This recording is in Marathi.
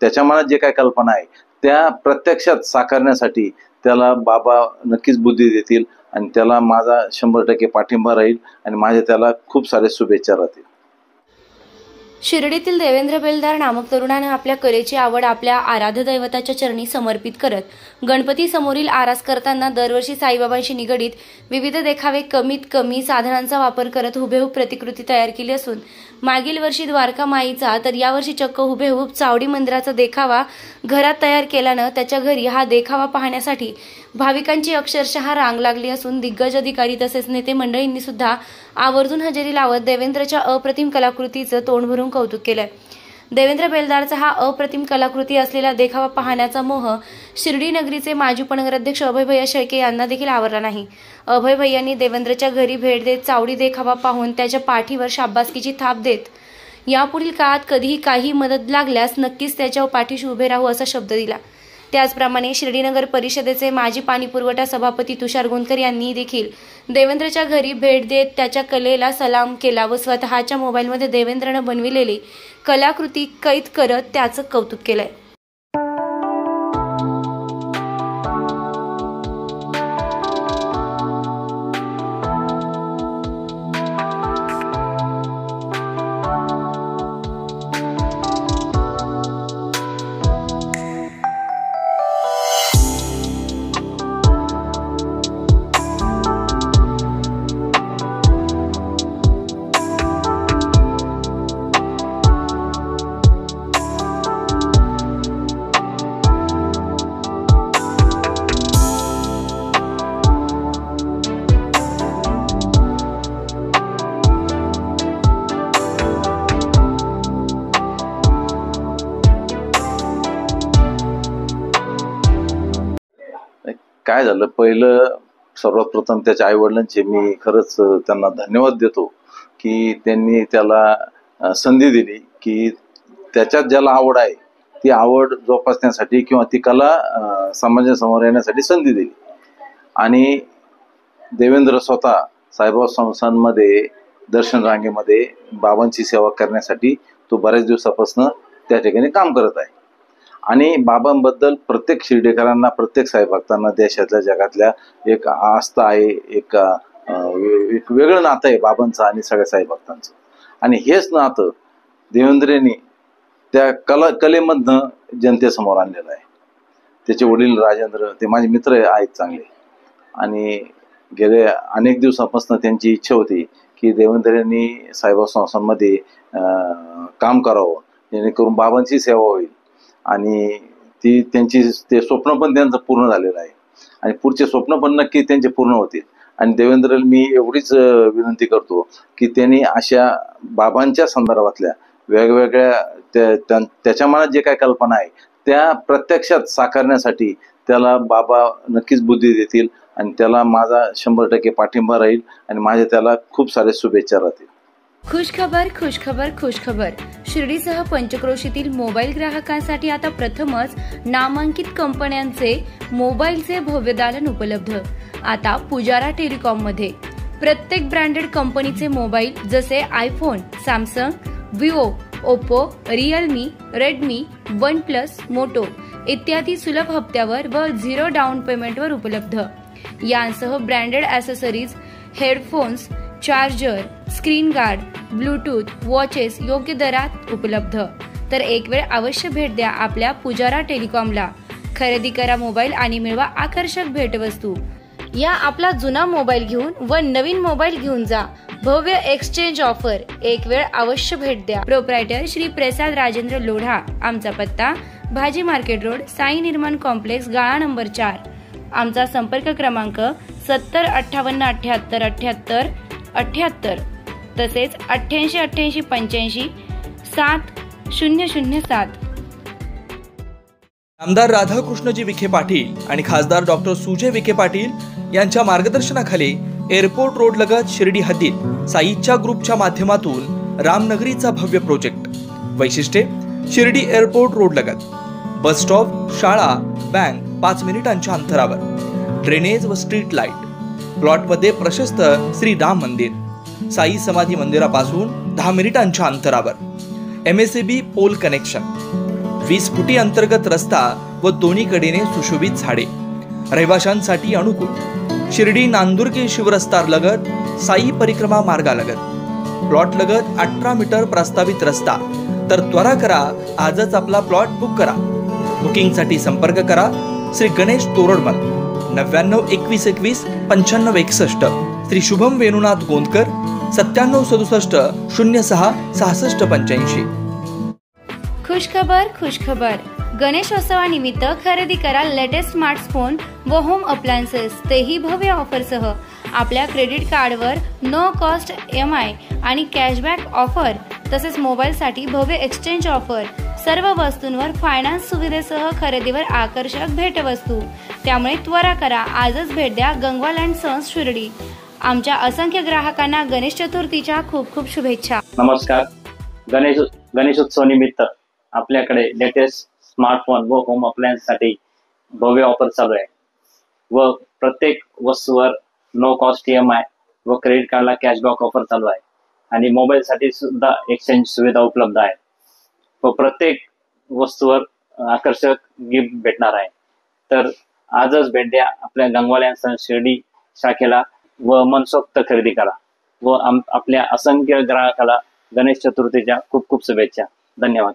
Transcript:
त्याच्या मनात जे काही कल्पना आहे त्या प्रत्यक्षात साकारण्यासाठी त्याला बाबा नक्कीच बुद्धी देतील आणि त्याला माझा 100% पाठिंबा राहील आणि माझे त्याला खूप सारे शुभेच्छा राहतील. शिर्डीतील देवेंद्र बेलदार नामक तरुणाने आपल्या कलेची आवड आपल्या आराध्य दैवताच्या चरणी समर्पित करत गणपती समोरील आरास करताना दरवर्षी साईबाबांशी निगडीत विविध देखावे कमीत कमी साधनांचा वापर करत हुबेहूब प्रतिकृती तयार केली असून मागील वर्षी द्वारका माईचा तर यावर्षी चक्क हुबेहूब चावडी मंदिराचा देखावा घरात तयार केल्यानं त्याच्या घरी हा देखावा पाहण्यासाठी भाविकांची अक्षरशः रांग लागली असून दिग्गज अधिकारी तसेच नेते मंडळींनी सुद्धा आवर्जून हजेरी लावत देवेंद्रच्या अप्रतिम कलाकृतीचं तोंड भरून कौतुक केलंय. देवेंद्र बेलदारचा हा अप्रतिम कलाकृती असलेला देखावा पाहण्याचा मोह शिर्डी नगरीचे माजी उपनगराध्यक्ष अभय भैया शेळके यांना देखील आवरला नाही. अभय भैयांनी देवेंद्रच्या घरी भेट देत चावडी देखावा पाहून त्याच्या पाठीवर शाबासकीची थाप देत यापुढील काळात कधीही काही मदत लागल्यास नक्कीच त्याच्या पाठीशी उभे राहू असा शब्द दिला. त्याचप्रमाणे शिर्डी नगर परिषदेचे माजी पाणीपुरवठा सभापती तुषार गोंदकर यांनी देखील देवेंद्रच्या घरी भेट देत त्याच्या कलेला सलाम केला व स्वतःच्या मोबाईलमध्ये देवेंद्रनं बनविलेली कलाकृती कैद करत त्याचं कौतुक केलंय. काय झालं, पहिलं सर्वात प्रथम त्याच्या आईवडिलांचे मी खरंच त्यांना धन्यवाद देतो की त्यांनी त्याला संधी दिली की त्याच्यात ज्याला आवड आहे ती आवड जोपासण्यासाठी किंवा ती कला समाजासमोर येण्यासाठी संधी दिली. आणि देवेंद्र स्वतः साईबाबा संस्थांमध्ये दर्शन रांगेमध्ये बाबांची सेवा करण्यासाठी तो बऱ्याच दिवसापासून त्या ठिकाणी काम करत आहे. आणि बाबांबद्दल प्रत्येक शिर्डीकरांना, प्रत्येक साईभक्तांना देशातल्या जगातल्या एक आस्था आहे, एक वेगळं नातं आहे बाबांचं आणि सगळ्या साईभक्तांचं. आणि हेच नातं देवेंद्रनी त्या कलेमधनं जनतेसमोर आणलेलं आहे. त्याचे वडील राजेंद्र ते माझे मित्र आहेत चांगले आणि गेले अनेक दिवसापासून त्यांची इच्छा होती की देवेंद्रनी साईबाबा संस्थांमध्ये काम करावं जेणेकरून बाबांची सेवा होईल. आणि ते स्वप्न पण त्यांचं पूर्ण झालेलं आहे आणि पुढचे स्वप्न पण नक्की त्यांचे पूर्ण होतील. आणि देवेंद्रला मी एवढीच विनंती करतो की त्यांनी अशा बाबांच्या संदर्भातल्या वेगवेगळ्या त्याच्या मनात जे काही कल्पना आहे त्या प्रत्यक्षात साकारण्यासाठी त्याला बाबा नक्कीच बुद्धी देतील आणि त्याला माझा 100% पाठिंबा राहील आणि माझे त्याला खूप सारे शुभेच्छा राहतील. खुशखबर खुशखबर खुशखबर. शिर्डीसह पंचक्रोशीतील मोबाईल ग्राहकांसाठी आता प्रथमच नामांकित कंपन्यांचे मोबाईलचे भव्य दालन उपलब्ध. आता पुजारा टेलिकॉम मध्ये प्रत्येक ब्रँडेड कंपनीचे मोबाईल जसे iPhone, Samsung, Vivo, Oppo, Realme, Redmi, OnePlus, Moto इत्यादी सुलभ हप्त्यावर व 0 डाऊन पेमेंटवर उपलब्ध. यांसह branded accessories, headphones, charger, screen guard, Bluetooth, watches योग्य दरात उपलब्ध. तर एक वेळ अवश्य भेट द्या आपल्या पुजारा टेलिकॉमला. खरेदी करा मोबाईल आणि मिळवा आकर्षक भेटवस्तू. या आपला जुना मोबाईल घेऊन व नवीन मोबाईल घेऊन जा. भव्य एक्सचेंज ऑफर. एक वेळ अवश्य भेट द्या. प्रोप्रायटर श्री प्रसाद राजेंद्र लोढा. आमचा पत्ता भाजी मार्केट रोड, साई निर्माण कॉम्प्लेक्स, गाळा नंबर 4. आमचा संपर्क क्रमांक 70 58 78 78 78 तसेच 88 88 85 7007. आमदार राधाकृष्णजी विखे पाटील आणि खासदार डॉक्टर सुजय विखे पाटील यांच्या मार्गदर्शनाखाली एअरपोर्ट रोड लगत शिर्डी हद्दीत साईच्या ग्रुपच्या माध्यमातून रामनगरीचा भव्य प्रोजेक्ट. वैशिष्ट्ये: शिर्डी एअरपोर्ट रोड लगत बस स्टॉप, शाळा, बँक 5 मिनिटांच्या अंतरावर, ड्रेनेज व स्ट्रीट लाईट. प्लॉटमध्ये प्रशस्त श्री राम मंदिर, साई समाधी मंदिरापासून 10 मिनिटांच्या अंतरावर, MSAB पोल कनेक्शन, 20 फुटी अंतर्गत रस्ता व दोन्ही कडेने सुशोभित झाडे, रहिवाशांसाठी अनुकूल, शिर्डी नांदुर्गे शिवरस्ता लगत, साई परिक्रमा मार्गालगत, प्लॉट लगत 18 मीटर प्रस्तावित रस्ता। तर त्वरा करा, आजच आपला प्लॉट बुक करा। बुकिंगसाठी संपर्क करा श्री गणेश तोरडमल 99 21 21 95 61, श्री शुभम वेणुनाथ गोंदकर 97 67 06 66 85। खुशखबर, गणेशोत्सवानिमित्त खरेदी करा लेटेस्ट स्मार्टफोन व होम अप्लायन्सेस, तेही भव्य ऑफरसह। आपल्या क्रेडिट कार्डवर नो कॉस्ट EMI आणि कॅशबॅक ऑफर, तसेच मोबाईलसाठी भव्य एक्सचेंज ऑफर, सर्व वस्तूंवर फायनान्स सुविधेसह खरेदीवर आकर्षक भेटवस्तू। त्यामुळे त्वरा करा, आजच भेट द्या गंगवाल अँड सन्स शिर्डी। आमच्या असंख्य ग्राहकांना गणेश चतुर्थीच्या खूप खूप शुभेच्छा। नमस्कार। गणेशोत्सव निमित्त आपल्याकडे लेटेस्ट स्मार्टफोन व होम अप्लायन्स साठी भव्य ऑफर चालू आहे व प्रत्येक वस्तूवर नो कॉस्ट EMI व क्रेडिट कार्डला कॅशबॅक ऑफर चालू आहे आणि मोबाईल साठी सुद्धा एक्सचेंज सुविधा उपलब्ध आहे व प्रत्येक वस्तूवर आकर्षक गिफ्ट भेटणार आहे। तर आजच भेट द्या आपल्या गंगवाल अँड सन्स शिर्डी शाखेला व मनसोक्त खरेदी करा व आपल्या असंख्य ग्राहकाला गणेश चतुर्थीच्या खूप खूप शुभेच्छा। धन्यवाद।